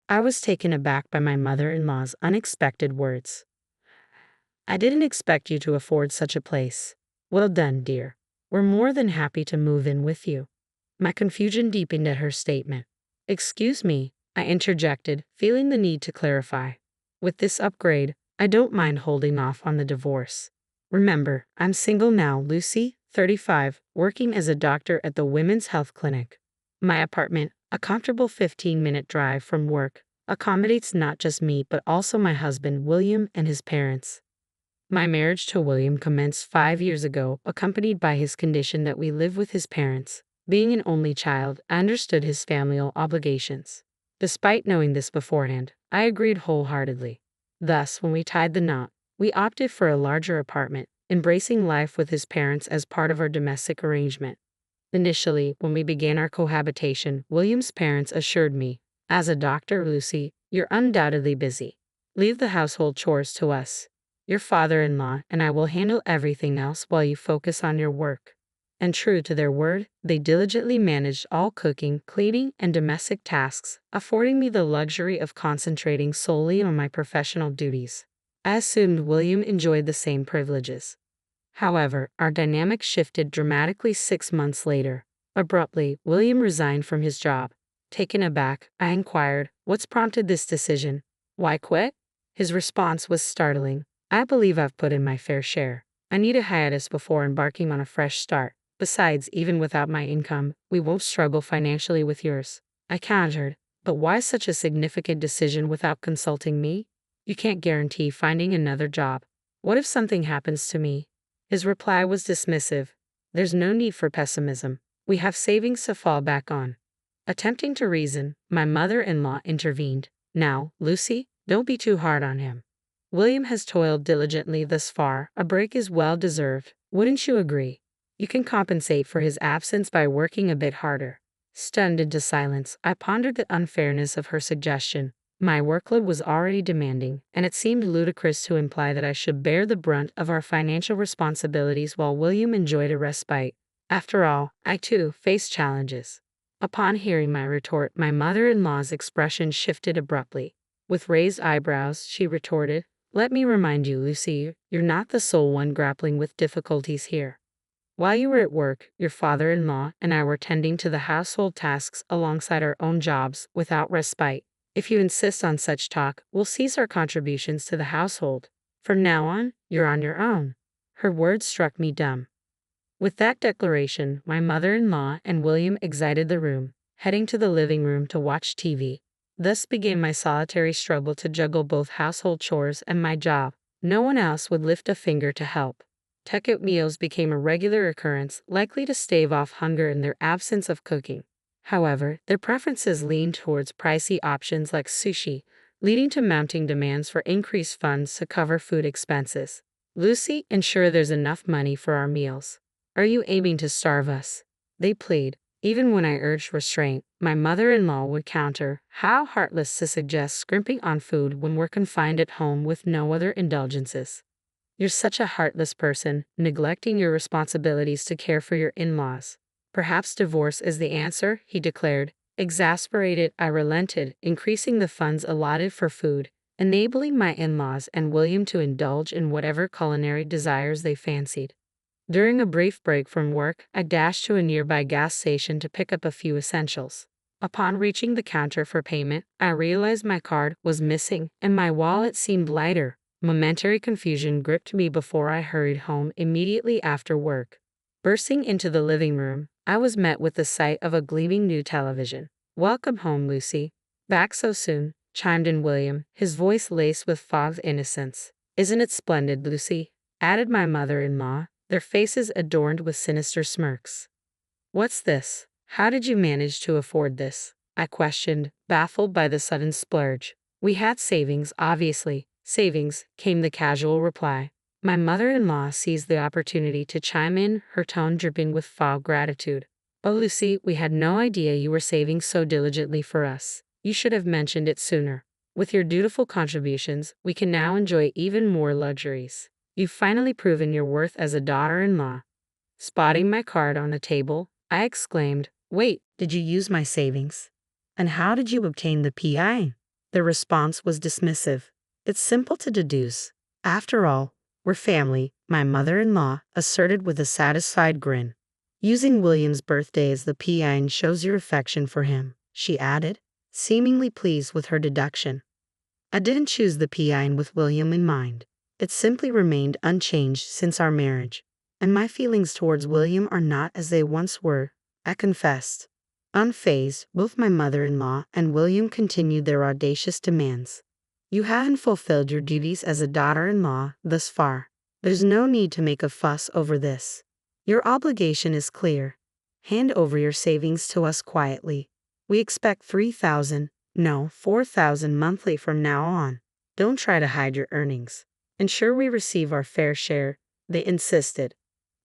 I was taken aback by my mother-in-law's unexpected words. "I didn't expect you to afford such a place." "Well done, dear. We're more than happy to move in with you." My confusion deepened at her statement. "Excuse me," I interjected, feeling the need to clarify. "With this upgrade, I don't mind holding off on the divorce. Remember, I'm single now, Lucy, 35, working as a doctor at the Women's Health Clinic. My apartment, a comfortable 15-minute drive from work, accommodates not just me but also my husband, William, and his parents. My marriage to William commenced 5 years ago, accompanied by his condition that we live with his parents. Being an only child, I understood his familial obligations. Despite knowing this beforehand, I agreed wholeheartedly. Thus, when we tied the knot, we opted for a larger apartment, embracing life with his parents as part of our domestic arrangement. Initially, when we began our cohabitation, William's parents assured me, "As a doctor, Lucy, you're undoubtedly busy. Leave the household chores to us. Your father-in-law and I will handle everything else while you focus on your work." And true to their word, they diligently managed all cooking, cleaning, and domestic tasks, affording me the luxury of concentrating solely on my professional duties. I assumed William enjoyed the same privileges. However, our dynamic shifted dramatically 6 months later. Abruptly, William resigned from his job. Taken aback, I inquired, "What's prompted this decision? Why quit?" His response was startling. "I believe I've put in my fair share. I need a hiatus before embarking on a fresh start. Besides, even without my income, we won't struggle financially with yours." I countered, "But why such a significant decision without consulting me? You can't guarantee finding another job. What if something happens to me?" His reply was dismissive. "There's no need for pessimism. We have savings to fall back on." Attempting to reason, my mother-in-law intervened. "Now, Lucy, don't be too hard on him. William has toiled diligently thus far. A break is well deserved. Wouldn't you agree? You can compensate for his absence by working a bit harder." Stunned into silence, I pondered the unfairness of her suggestion. My workload was already demanding, and it seemed ludicrous to imply that I should bear the brunt of our financial responsibilities while William enjoyed a respite. After all, I too faced challenges. Upon hearing my retort, my mother-in-law's expression shifted abruptly. With raised eyebrows, she retorted, "Let me remind you, Lucy, you're not the sole one grappling with difficulties here. While you were at work, your father-in-law and I were tending to the household tasks alongside our own jobs without respite. If you insist on such talk, we'll cease our contributions to the household. From now on, you're on your own." Her words struck me dumb. With that declaration, my mother-in-law and William exited the room, heading to the living room to watch TV. Thus began my solitary struggle to juggle both household chores and my job. No one else would lift a finger to help. Takeout meals became a regular occurrence, likely to stave off hunger in their absence of cooking. However, their preferences leaned towards pricey options like sushi, leading to mounting demands for increased funds to cover food expenses. "Lucy, ensure there's enough money for our meals. Are you aiming to starve us?" they plead. Even when I urged restraint, my mother-in-law would counter, "How heartless to suggest scrimping on food when we're confined at home with no other indulgences. You're such a heartless person, neglecting your responsibilities to care for your in-laws." "Perhaps divorce is the answer," he declared. Exasperated, I relented, increasing the funds allotted for food, enabling my in-laws and William to indulge in whatever culinary desires they fancied. During a brief break from work, I dashed to a nearby gas station to pick up a few essentials. Upon reaching the counter for payment, I realized my card was missing and my wallet seemed lighter. Momentary confusion gripped me before I hurried home immediately after work. Bursting into the living room, I was met with the sight of a gleaming new television. "Welcome home, Lucy." "Back so soon," chimed in William, his voice laced with fond innocence. "Isn't it splendid, Lucy?" added my mother-in-law, their faces adorned with sinister smirks. "What's this? How did you manage to afford this?" I questioned, baffled by the sudden splurge. "We had savings, obviously." "Savings," came the casual reply. My mother-in-law seized the opportunity to chime in, her tone dripping with fond gratitude. "Oh, Lucy, we had no idea you were saving so diligently for us. You should have mentioned it sooner. With your dutiful contributions, we can now enjoy even more luxuries. You've finally proven your worth as a daughter-in-law." Spotting my card on the table, I exclaimed, "Wait, did you use my savings? And how did you obtain the PI?" The response was dismissive. It's simple to deduce. After all, we're family, my mother-in-law asserted with a satisfied grin. Using William's birthday as the PIN shows your affection for him, she added, seemingly pleased with her deduction. I didn't choose the PIN with William in mind. It simply remained unchanged since our marriage. And my feelings towards William are not as they once were, I confessed. Unfazed, both my mother-in-law and William continued their audacious demands. You haven't fulfilled your duties as a daughter-in-law thus far. There's no need to make a fuss over this. Your obligation is clear. Hand over your savings to us quietly. We expect 3,000, no, 4,000 monthly from now on. Don't try to hide your earnings. Ensure we receive our fair share, they insisted.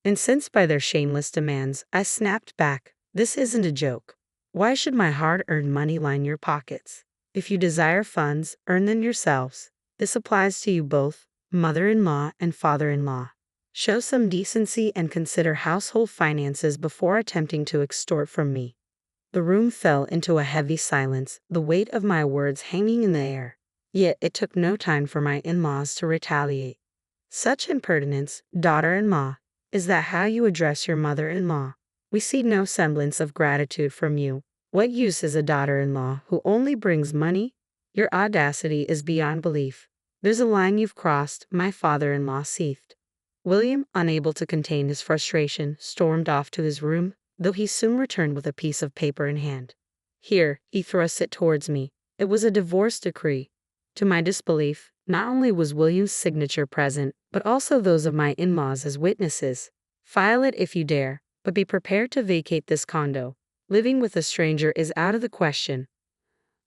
Incensed by their shameless demands, I snapped back. This isn't a joke. Why should my hard-earned money line your pockets? If you desire funds, earn them yourselves. This applies to you both, mother-in-law and father-in-law. Show some decency and consider household finances before attempting to extort from me. The room fell into a heavy silence, the weight of my words hanging in the air. Yet it took no time for my in-laws to retaliate. Such impertinence, daughter-in-law. Is that how you address your mother-in-law? We see no semblance of gratitude from you. What use is a daughter-in-law who only brings money? Your audacity is beyond belief. There's a line you've crossed, my father-in-law seethed. William, unable to contain his frustration, stormed off to his room, though he soon returned with a piece of paper in hand. Here, he thrust it towards me. It was a divorce decree. To my disbelief, not only was William's signature present, but also those of my in-laws as witnesses. File it if you dare, but be prepared to vacate this condo. Living with a stranger is out of the question.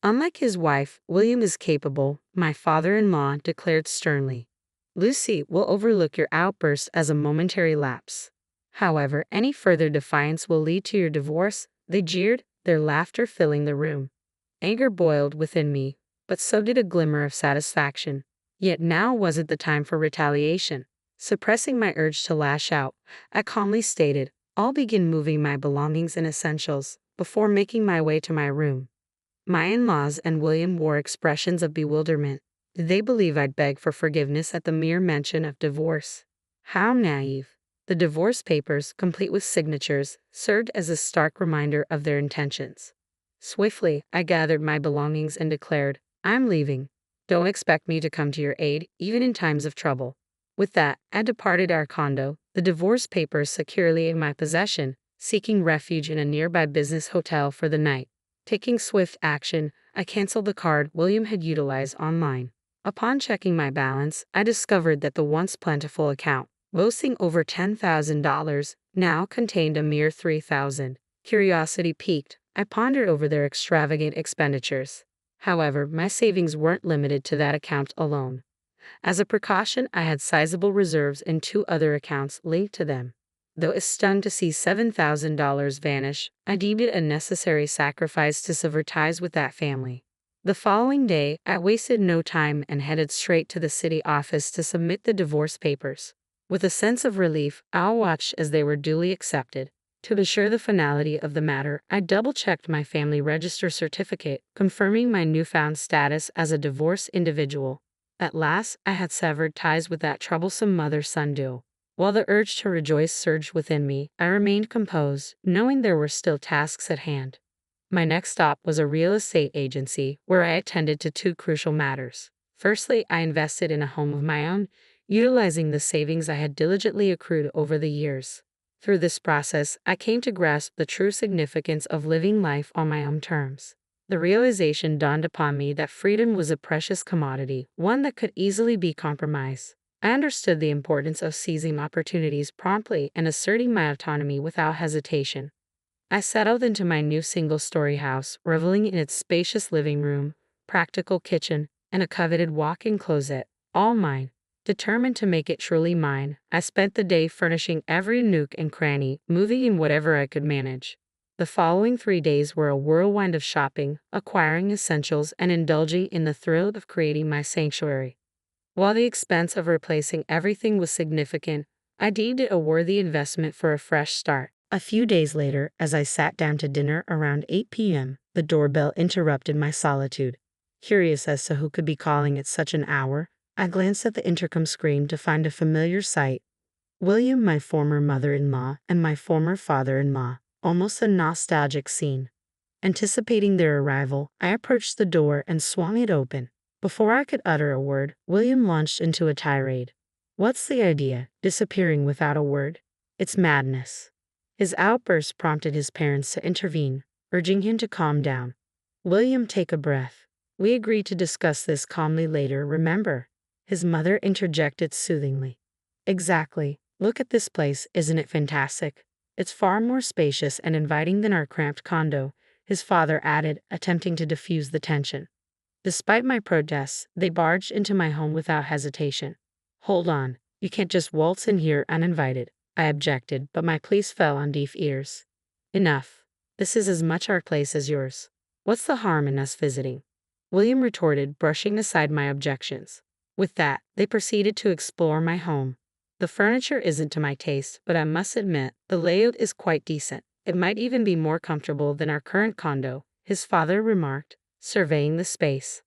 Unlike his wife, William is capable, my father-in-law declared sternly. Lucy will overlook your outburst as a momentary lapse. However, any further defiance will lead to your divorce, they jeered, their laughter filling the room. Anger boiled within me, but so did a glimmer of satisfaction. Yet now wasn't the time for retaliation. Suppressing my urge to lash out, I calmly stated, I'll begin moving my belongings and essentials before making my way to my room. My in-laws and William wore expressions of bewilderment. Did they believe I'd beg for forgiveness at the mere mention of divorce? How naive. The divorce papers, complete with signatures, served as a stark reminder of their intentions. Swiftly, I gathered my belongings and declared, I'm leaving. Don't expect me to come to your aid, even in times of trouble. With that, I departed our condo, the divorce papers securely in my possession, seeking refuge in a nearby business hotel for the night. Taking swift action, I canceled the card William had utilized online. Upon checking my balance, I discovered that the once plentiful account, boasting over $10,000, now contained a mere $3,000. Curiosity piqued, I pondered over their extravagant expenditures. However, my savings weren't limited to that account alone. As a precaution, I had sizable reserves in 2 other accounts linked to them. Though stunned to see $7,000 vanish, I deemed it a necessary sacrifice to sever ties with that family. The following day, I wasted no time and headed straight to the city office to submit the divorce papers. With a sense of relief, I watched as they were duly accepted. To assure the finality of the matter, I double-checked my family register certificate, confirming my newfound status as a divorced individual. At last, I had severed ties with that troublesome mother-son duo. While the urge to rejoice surged within me, I remained composed, knowing there were still tasks at hand. My next stop was a real estate agency, where I attended to 2 crucial matters. Firstly, I invested in a home of my own, utilizing the savings I had diligently accrued over the years. Through this process, I came to grasp the true significance of living life on my own terms. The realization dawned upon me that freedom was a precious commodity, one that could easily be compromised. I understood the importance of seizing opportunities promptly and asserting my autonomy without hesitation. I settled into my new single-story house, reveling in its spacious living room, practical kitchen, and a coveted walk-in closet, all mine. Determined to make it truly mine, I spent the day furnishing every nook and cranny, moving in whatever I could manage. The following 3 days were a whirlwind of shopping, acquiring essentials, and indulging in the thrill of creating my sanctuary. While the expense of replacing everything was significant, I deemed it a worthy investment for a fresh start. A few days later, as I sat down to dinner around 8 p.m., the doorbell interrupted my solitude. Curious as to who could be calling at such an hour, I glanced at the intercom screen to find a familiar sight. William, my former mother-in-law, and my former father-in-law. Almost a nostalgic scene. Anticipating their arrival, I approached the door and swung it open. Before I could utter a word, William launched into a tirade. What's the idea? Disappearing without a word? It's madness. His outburst prompted his parents to intervene, urging him to calm down. William, take a breath. We agreed to discuss this calmly later, remember? His mother interjected soothingly. Exactly. Look at this place, isn't it fantastic? It's far more spacious and inviting than our cramped condo, his father added, attempting to diffuse the tension. Despite my protests, they barged into my home without hesitation. Hold on, you can't just waltz in here uninvited, I objected, but my pleas fell on deaf ears. Enough. This is as much our place as yours. What's the harm in us visiting? William retorted, brushing aside my objections. With that, they proceeded to explore my home. The furniture isn't to my taste, but I must admit, the layout is quite decent. It might even be more comfortable than our current condo, his father remarked, surveying the space.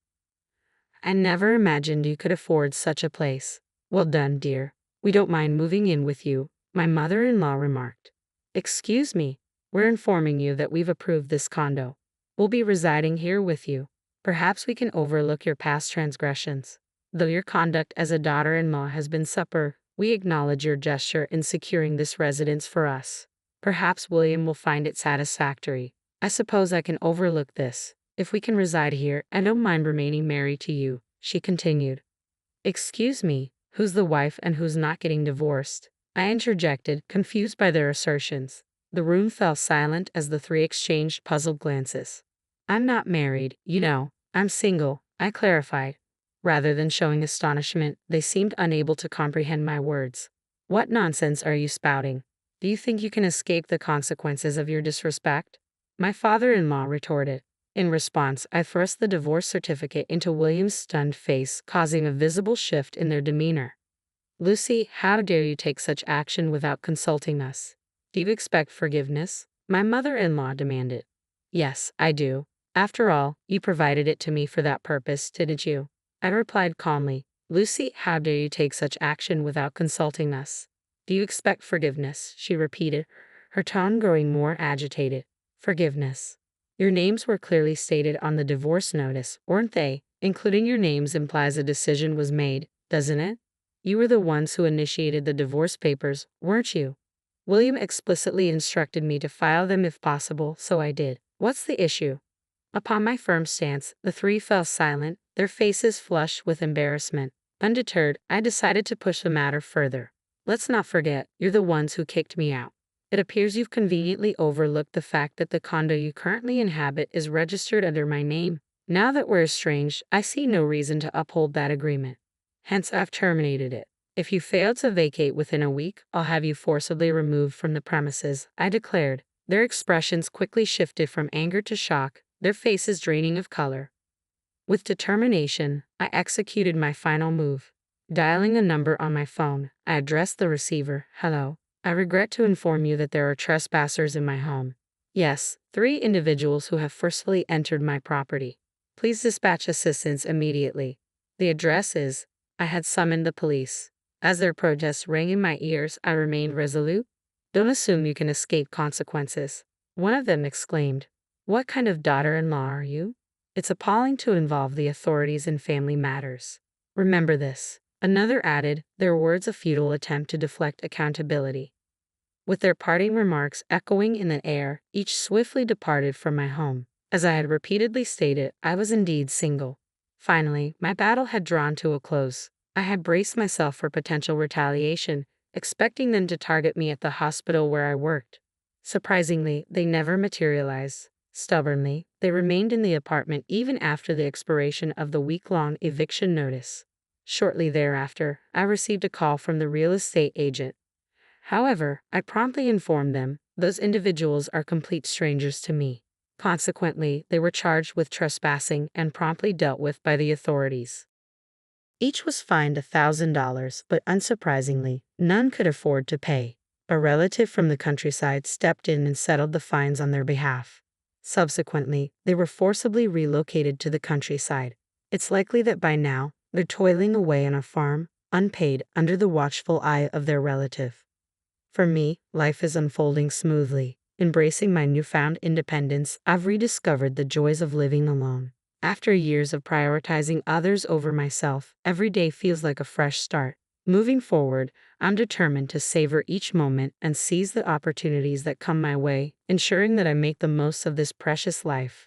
I never imagined you could afford such a place. Well done, dear. We don't mind moving in with you, my mother-in-law remarked. Excuse me, we're informing you that we've approved this condo. We'll be residing here with you. Perhaps we can overlook your past transgressions. Though your conduct as a daughter-in-law has been supper, we acknowledge your gesture in securing this residence for us. Perhaps William will find it satisfactory. I suppose I can overlook this. If we can reside here, I don't mind remaining married to you, she continued. Excuse me, who's the wife and who's not getting divorced? I interjected, confused by their assertions. The room fell silent as the three exchanged puzzled glances. I'm not married, you know. I'm single, I clarified. Rather than showing astonishment, they seemed unable to comprehend my words. What nonsense are you spouting? Do you think you can escape the consequences of your disrespect? My father-in-law retorted. In response, I thrust the divorce certificate into William's stunned face, causing a visible shift in their demeanor. Lucy, how dare you take such action without consulting us? Do you expect forgiveness? My mother-in-law demanded. Yes, I do. After all, you provided it to me for that purpose, didn't you? I replied calmly. Lucy, how dare you take such action without consulting us? Do you expect forgiveness? She repeated, her tone growing more agitated. Forgiveness. Your names were clearly stated on the divorce notice, weren't they? Including your names implies a decision was made, doesn't it? You were the ones who initiated the divorce papers, weren't you? William explicitly instructed me to file them if possible, so I did. What's the issue? Upon my firm stance, the three fell silent, their faces flushed with embarrassment. Undeterred, I decided to push the matter further. Let's not forget, you're the ones who kicked me out. It appears you've conveniently overlooked the fact that the condo you currently inhabit is registered under my name. Now that we're estranged, I see no reason to uphold that agreement. Hence, I've terminated it. If you fail to vacate within a week, I'll have you forcibly removed from the premises, I declared. Their expressions quickly shifted from anger to shock, their faces draining of color. With determination, I executed my final move. Dialing a number on my phone, I addressed the receiver. Hello. I regret to inform you that there are trespassers in my home. Yes, 3 individuals who have forcefully entered my property. Please dispatch assistance immediately. The address is. I had summoned the police. As their protests rang in my ears, I remained resolute. Don't assume you can escape consequences. One of them exclaimed. What kind of daughter-in-law are you? It's appalling to involve the authorities in family matters. Remember this. Another added, their words a futile attempt to deflect accountability. With their parting remarks echoing in the air, each swiftly departed from my home. As I had repeatedly stated, I was indeed single. Finally, my battle had drawn to a close. I had braced myself for potential retaliation, expecting them to target me at the hospital where I worked. Surprisingly, they never materialized. Stubbornly, they remained in the apartment even after the expiration of the week-long eviction notice. Shortly thereafter, I received a call from the real estate agent. However, I promptly informed them, those individuals are complete strangers to me. Consequently, they were charged with trespassing and promptly dealt with by the authorities. Each was fined $1,000, but unsurprisingly, none could afford to pay. A relative from the countryside stepped in and settled the fines on their behalf. Subsequently, they were forcibly relocated to the countryside. It's likely that by now, they're toiling away on a farm, unpaid, under the watchful eye of their relative. For me, life is unfolding smoothly. Embracing my newfound independence, I've rediscovered the joys of living alone. After years of prioritizing others over myself, every day feels like a fresh start. Moving forward, I'm determined to savor each moment and seize the opportunities that come my way, ensuring that I make the most of this precious life.